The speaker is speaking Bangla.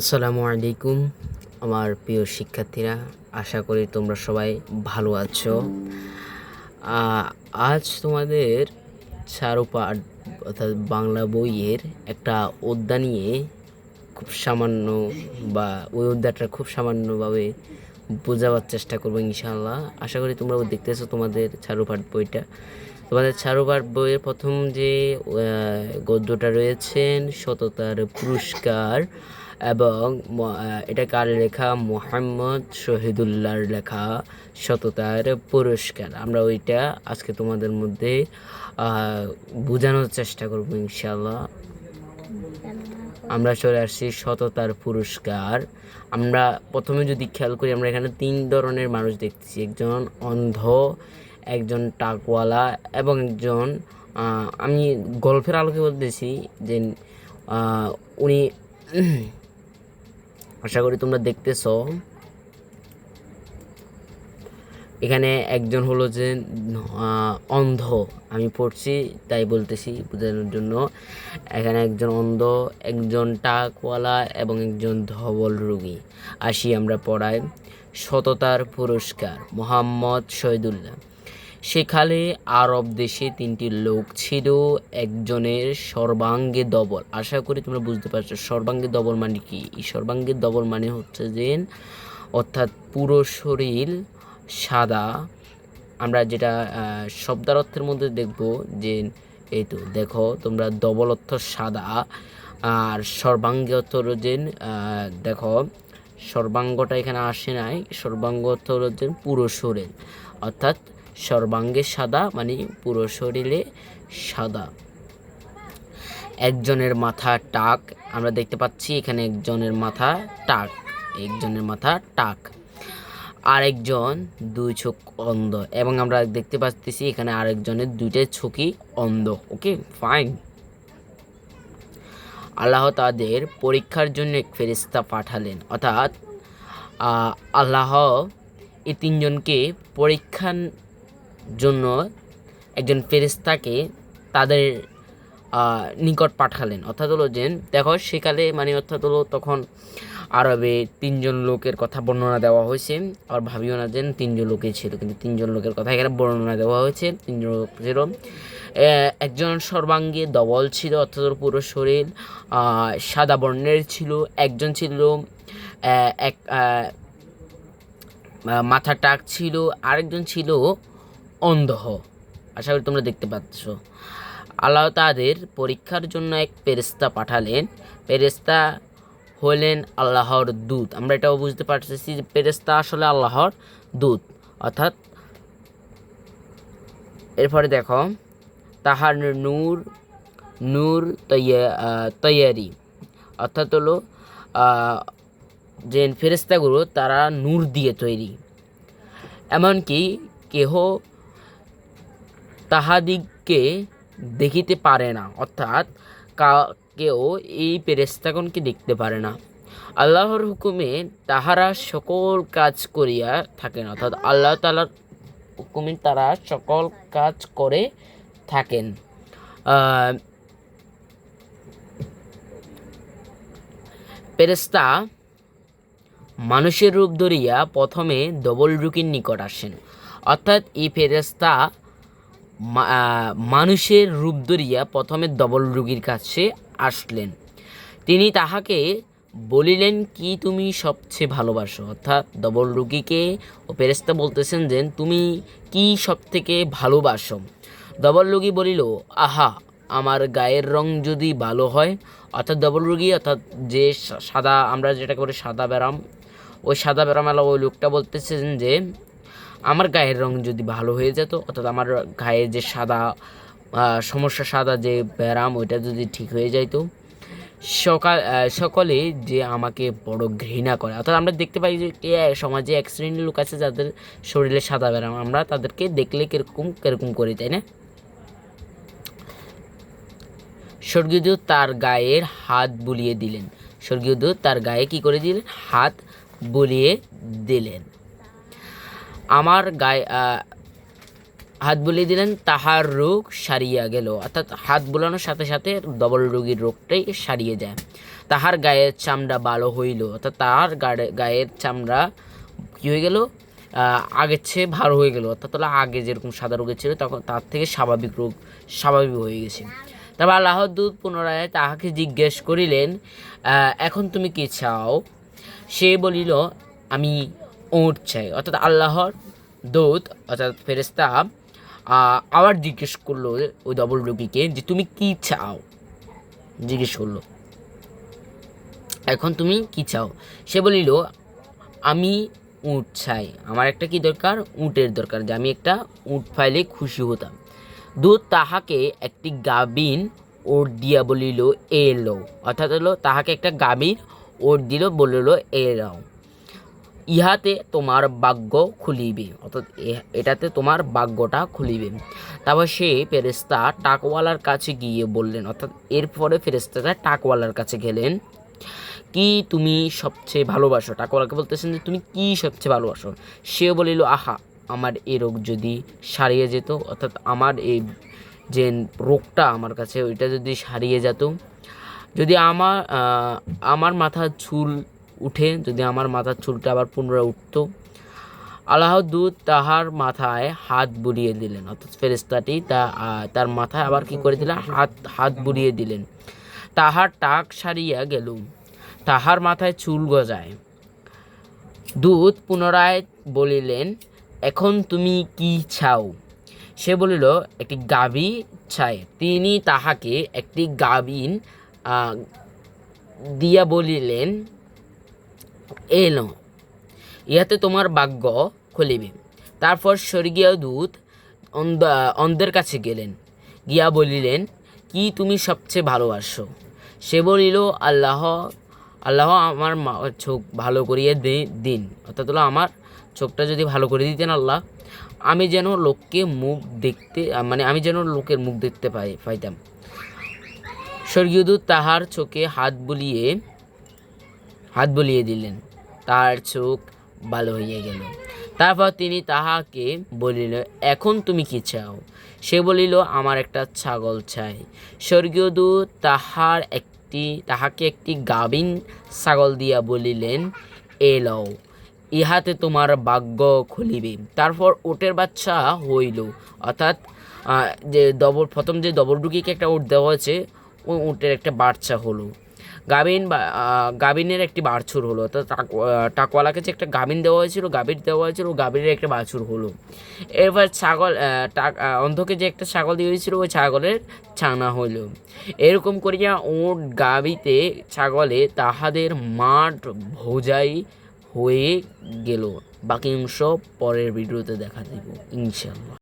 আসসালামু আলাইকুম আমার প্রিয় শিক্ষার্থীরা, আশা করি তোমরা সবাই ভালো আছো। আজ তোমাদের চারুপাঠ অর্থাৎ বাংলা বইয়ের একটা অধ্যায় নিয়ে খুব সামান্য বা ওই অধ্যায়টা খুব সামান্যভাবে বোঝাবার চেষ্টা করবো ইনশাআল্লাহ। আশা করি তোমরা দেখতেছো তোমাদের চারুপাঠ বইটা। তোমাদের চারুপাঠ বইয়ের প্রথম যে গদ্যটা রয়েছেন সততার পুরস্কার, এবং এটা কার লেখা? মোহাম্মদ শহীদুল্লাহর লেখা সততার পুরস্কার। আমরা ওইটা আজকে তোমাদের মধ্যে বোঝানোর চেষ্টা করবো ইনশাআল্লাহ। আমরা চলে আসছি সততার পুরস্কার। আমরা প্রথমে যদি খেয়াল করি, আমরা এখানে 3 ধরনের মানুষ দেখতেছি। একজন অন্ধ, একজন টাকওয়ালা এবং একজন আমি গল্পের আলোকে বলতেছি যে উনি আশা করি তোমরা দেখতেছো। এখানে একজন হলো যে অন্ধ, আমি পড়ছি তাই বলতেছি বোঝানোর জন্য। এখানে একজন অন্ধ, একজন টাকওয়ালা এবং একজন ধবল রোগী। আসি আমরা পড়াই। সততার পুরস্কার। মোহাম্মদ শহীদুল্লাহ। সেখানে আরব দেশে 3টি লোক ছিল, একজনের সর্বাঙ্গে দবল। আশা করি তোমরা বুঝতে পারছো সর্বাঙ্গে দবল মানে কি। এই সর্বাঙ্গে দবল মানে হচ্ছে যে অর্থাৎ পুরো শরীর সাদা। আমরা যেটা শব্দার অর্থের মধ্যে দেখব যে এই তো দেখো তোমরা, দবল অর্থ সাদা, আর সর্বাঙ্গে অর্থ হলো যে দেখো সর্বাঙ্গটা এখানে আসে নাই। সর্বাঙ্গ অর্থ হলো যে পুরো শরীর, অর্থাৎ সর্বাঙ্গে সাদা মানে পুরো শরীরে সাদা। একজনের মাথা টাক, আমরা দেখতে পাচ্ছি এখানে একজনের মাথা টাক, একজনের মাথা টাক। আরেকজন 2 চোখ অন্ধ, এবং আমরা দেখতে পাচ্ছি এখানে আরেকজনের 2টা চোখই অন্ধ। Okay fine. আল্লাহ তাদের পরীক্ষার জন্য এক ফেরেশতা পাঠালেন, অর্থাৎ আল্লাহ এই 3 জনকে পরীক্ষার জন্য একজন ফেরেশতাকে তাদের নিকট পাঠালেন। অর্থাৎ হলো যে দেখো সেকালে মানে অর্থাৎ হলো তখন আরবে 3 জন লোকের কথা বর্ণনা দেওয়া হয়েছে। আর ভাবিও না যে 3 জন লোকই ছিল, কিন্তু 3 জন লোকের কথা এখানে বর্ণনা দেওয়া হয়েছে। 3 জন লোক ছিল। একজন সর্বাঙ্গে দবল ছিল, অর্থাৎ পুরো শরীর সাদা বর্ণের ছিল। একজন ছিল এক মাথা টাক ছিল, আরেকজন ছিল অন্ধ। আশা করি তোমরা দেখতে পাচ্ছ। আল্লাহ তাদের পরীক্ষার জন্য এক ফেরেশতা পাঠালেন। ফেরেশতা হলেন আল্লাহর দূত। আমরা এটাও বুঝতে পারতেছি যে ফেরেশতা আসলে আল্লাহর দূত। অর্থাৎ এরপরে দেখো তাহার নূর নূর তৈয়ারি, অর্থাৎ হলো যে ফেরেশতাগুলো তারা নূর দিয়ে তৈরি, এমনকি কেহ তাহাদিগকে দেখিতে পারে না, অর্থাৎ কেউ এই ফেরেশতাগণকে দেখতে পারে না। আল্লাহর হুকুমে তাহারা সকল কাজ করিয়া থাকেন, অর্থাৎ আল্লাহ তাআলার হুকুমে তারা সকল কাজ করে থাকেন। ফেরেশতা মানুষের রূপ ধরিয়া প্রথমে ধবল রোগীর নিকট আসেন, অর্থাৎ এই ফেরেশতা মানুষের রূপ ধরিয়া প্রথমে ধবল রোগীর কাছে আসলেন। তিনি তাহাকে বলিলেন, কি তুমি সবচেয়ে ভালোবাসো? অর্থাৎ ধবল রোগীকে ও ফেরেশতা বলতেছেন যে তুমি কি সব থেকে ভালোবাসো? ধবল রোগী বলিল, আহা, আমার গায়ের রং যদি ভালো হয়। অর্থাৎ ধবল রোগী অর্থাৎ যে সাদা, আমরা যেটা করে সাদা ব্যারাম, ওই সাদা ব্যারামওয়ালা ওই লোকটা বলতেছেন যে আমার গায়ের রং যদি ভালো হয়ে যেত, অর্থাৎ আমার গায়ে যে সাদা সমস্যা, সাদা যে ব্যারাম, ওইটা যদি ঠিক হয়ে যাইতো, সকলে যে আমাকে বড় ঘৃণা করে। অর্থাৎ আমরা দেখতে পাই যে সমাজে এক শ্রেণীর লোক আছে যাদের শরীরে সাদা ব্যারাম, আমরা তাদেরকে দেখলে কিরকম করি, তাই না? স্বর্গীয় দূত তার গায়ের হাত বুলিয়ে দিলেন। স্বর্গীয় দূত তার গায়ে কি করে দিলেন? হাত বুলিয়ে দিলেন। আমার গায়ে হাত বুলিয়ে দিলেন, তাহার রোগ সারিয়া গেল। অর্থাৎ হাত বুলানোর সাথে সাথে ধবল রোগীর রোগটাই সারিয়ে যায়। তাহার গায়ের চামড়া ভালো হইল, অর্থাৎ তাহার গায়ের চামড়া কী হয়ে গেল, আগের চেয়ে ভালো হয়ে গেল, অর্থাৎ তাহলে আগে যেরকম সাদা রোগের ছিল তখন তার থেকে স্বাভাবিক হয়ে গেছে। তারপর আল্লাহর দূত পুনরায় তাহাকে জিজ্ঞেস করিলেন, এখন তুমি কি চাও? সে বলিল, আমি উট চাই। অর্থাৎ আল্লাহর দূত অর্থাৎ ফেরেশতা আবার জিজ্ঞেস করলো ওই ডবল রুগীকে যে তুমি কি চাও, জিজ্ঞেস করলো এখন তুমি কি চাও। সে বলিল, আমি উট চাই, আমার একটা কি দরকার, উটের দরকার, যে আমি একটা উট পাইলে খুশি হতাম। দূত তাহাকে একটি গাভীন ওট দিয়া বলিল, এলো। অর্থাৎ হলো তাহাকে একটা গাভীর ওট দিল, বলিল এলাও, ইহাতে তোমার ভাগ্য খুলিবে, অর্থাৎ এটাতে তোমার ভাগ্যটা খুলিবে। তারপর সে ফেরেশতা টাকওয়ালার কাছে গিয়ে বললেন, অর্থাৎ এরপরে ফেরেশতাটা টাকওয়ালার কাছে গেলেন, কি তুমি সবচেয়ে ভালোবাসো? টাকওয়ালাকে বলতেছেন যে তুমি কি সবচেয়ে ভালোবাসো? সে বলিল, আহা, আমার এই রোগ যদি সারিয়ে যেত, অর্থাৎ আমার এই যে রোগটা আমার কাছে ওইটা যদি সারিয়ে যেত, যদি আমার মাথার চুল উঠে, যদি আমার মাথার চুলটা আবার পুনরায় উঠতো। আল্লাহর দূত তাহার মাথায় হাত বুলিয়ে দিলেন, অর্থাৎ ফেরেশতাটি তার মাথায় আবার কি করে দিলেন, হাত বুলিয়ে দিলেন। তাহার টাক সারিয়া গেল, তাহার মাথায় চুল গজায়। দূত পুনরায় বলিলেন, এখন তুমি কি চাও? সে বলিল, একটি গাভী চাই। তিনি তাহাকে একটি গাভীন দিয়া বলিলেন, এলো, ইহাতে তোমার ভাগ্য খুলিবে। তারপর স্বর্গীয় দূত অন্ধের কাছে গেলেন, গিয়া বলিলেন, কি তুমি সবচেয়ে ভালোবাসো? সে বলিল, আল্লাহ আমার চোখ ভালো করিয়ে দিন, অর্থাৎ হলো আমার চোখটা যদি ভালো করে দিতেন আল্লাহ, আমি যেন আমি যেন লোকের মুখ দেখতে পাইতাম। স্বর্গীয় দূত তাহার চোখে হাত বুলিয়ে দিলেন, তার চোখ ভালো হইয়া গেল। তারপর তিনি তাহাকে বলিল, এখন তুমি কি চাও? সে বলিল, আমার একটা ছাগল চাই। স্বর্গীয় দূত তাহাকে একটি গাভীন ছাগল দিয়া বলিলেন, এলাও, ইহাতে তোমার ভাগ্য খুলিবে। তারপর ওটের বাচ্চা হইল, অর্থাৎ প্রথম যে ডবলডুকিকে একটা উট দেওয়া হয়েছে, ওই উটের একটা বাচ্চা হলো, গাভীনের একটি বাছুর হলো, অর্থাৎ টাকওয়ালাকে যে একটা গাভীর দেওয়া হয়েছিল, গাভীরের একটা বাছুর হলো। এরপর অন্ধকে যে একটা ছাগল দিয়ে হয়েছিল, ওই ছাগলের ছানা হইল। এরকম করিয়া ওট গাভীতে ছাগলে তাহাদের মাঠ ভোজাই হয়ে গেল। বাকি অংশ পরের ভিডিওতে দেখা দিব ইনশাআল্লাহ।